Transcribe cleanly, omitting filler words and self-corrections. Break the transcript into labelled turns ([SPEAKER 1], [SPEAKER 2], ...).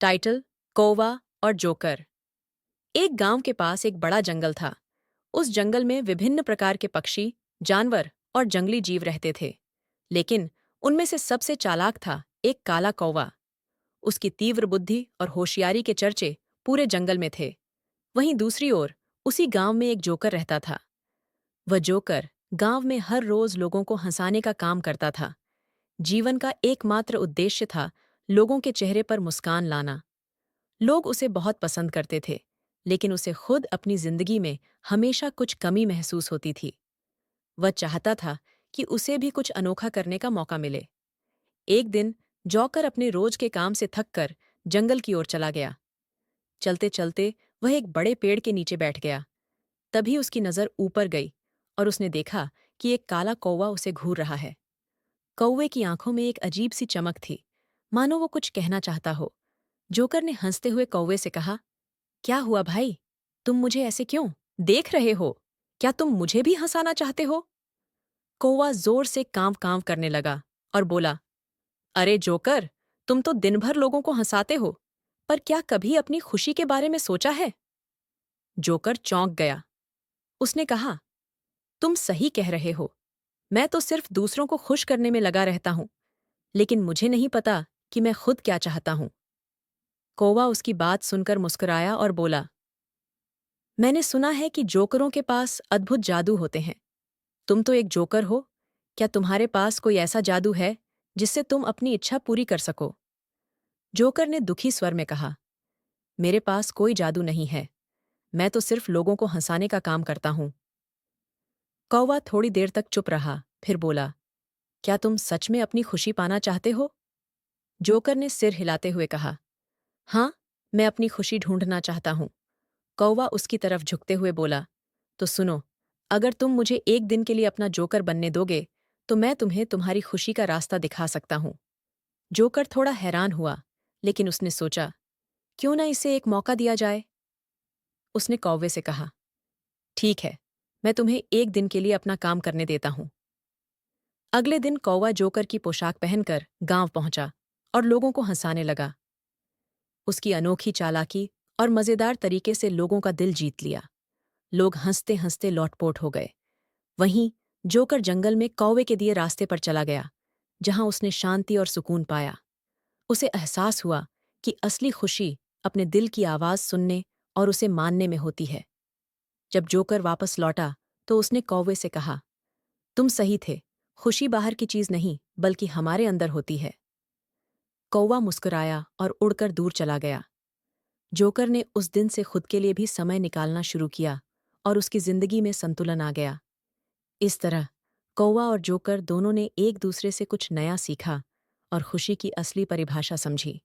[SPEAKER 1] Title: कौवा और joker. एक गांव के पास एक बड़ा जंगल था। उस जंगल में विभिन्न प्रकार के पक्षी, जानवर और जंगली जीव रहते थे। लेकिन उनमें से सबसे चालाक था एक काला कौवा। उसकी तीव्र बुद्धि और होशियारी के चर्चे पूरे जंगल में थे। वहीं दूसरी ओर उसी गांव में एक जोकर रहता था। वह जोकर गांव में हर रोज लोगों को हंसाने का काम करता था। जीवन का एकमात्र उद्देश्य था लोगों के चेहरे पर मुस्कान लाना। लोग उसे बहुत पसंद करते थे, लेकिन उसे खुद अपनी जिंदगी में हमेशा कुछ कमी महसूस होती थी। वह चाहता था कि उसे भी कुछ अनोखा करने का मौका मिले। एक दिन जॉकर अपने रोज के काम से थककर जंगल की ओर चला गया। चलते चलते वह एक बड़े पेड़ के नीचे बैठ गया। तभी उसकी नजर ऊपर गई और उसने देखा कि एक काला कौवा उसे घूर रहा है। कौवे की आंखों में एक अजीब सी चमक थी, मानो वो कुछ कहना चाहता हो। जोकर ने हंसते हुए कौवे से कहा, क्या हुआ भाई? तुम मुझे ऐसे क्यों देख रहे हो? क्या तुम मुझे भी हंसाना चाहते हो? कौवा जोर से कांव कांव करने लगा और बोला, अरे जोकर, तुम तो दिन भर लोगों को हंसाते हो, पर क्या कभी अपनी खुशी के बारे में सोचा है? जोकर चौंक गया। उसने कहा, तुम सही कह रहे हो। मैं तो सिर्फ दूसरों को खुश करने में लगा रहता हूं, लेकिन मुझे नहीं पता कि मैं खुद क्या चाहता हूं। कौवा उसकी बात सुनकर मुस्कुराया और बोला, मैंने सुना है कि जोकरों के पास अद्भुत जादू होते हैं। तुम तो एक जोकर हो। क्या तुम्हारे पास कोई ऐसा जादू है जिससे तुम अपनी इच्छा पूरी कर सको? जोकर ने दुखी स्वर में कहा, मेरे पास कोई जादू नहीं है। मैं तो सिर्फ लोगों को हंसाने का काम करता हूं। कौवा थोड़ी देर तक चुप रहा, फिर बोला, क्या तुम सच में अपनी खुशी पाना चाहते हो? जोकर ने सिर हिलाते हुए कहा, हाँ, मैं अपनी खुशी ढूंढना चाहता हूं। कौवा उसकी तरफ झुकते हुए बोला, तो सुनो, अगर तुम मुझे एक दिन के लिए अपना जोकर बनने दोगे, तो मैं तुम्हें तुम्हारी खुशी का रास्ता दिखा सकता हूं। जोकर थोड़ा हैरान हुआ, लेकिन उसने सोचा, क्यों ना इसे एक मौका दिया जाए। उसने कौवे से कहा, ठीक है, मैं तुम्हें एक दिन के लिए अपना काम करने देता हूं। अगले दिन कौवा जोकर की पोशाक पहनकर गांव पहुंचा और लोगों को हंसाने लगा। उसकी अनोखी चालाकी और मजेदार तरीके से लोगों का दिल जीत लिया। लोग हंसते हंसते लौटपोट हो गए। वहीं जोकर जंगल में कौवे के दिए रास्ते पर चला गया, जहां उसने शांति और सुकून पाया। उसे एहसास हुआ कि असली खुशी अपने दिल की आवाज सुनने और उसे मानने में होती है। जब जोकर वापस लौटा तो उसने कौवे से कहा, तुम सही थे। खुशी बाहर की चीज नहीं, बल्कि हमारे अंदर होती है। कौवा मुस्कुराया और उड़कर दूर चला गया। जोकर ने उस दिन से खुद के लिए भी समय निकालना शुरू किया और उसकी जिंदगी में संतुलन आ गया। इस तरह कौवा और जोकर दोनों ने एक दूसरे से कुछ नया सीखा और खुशी की असली परिभाषा समझी।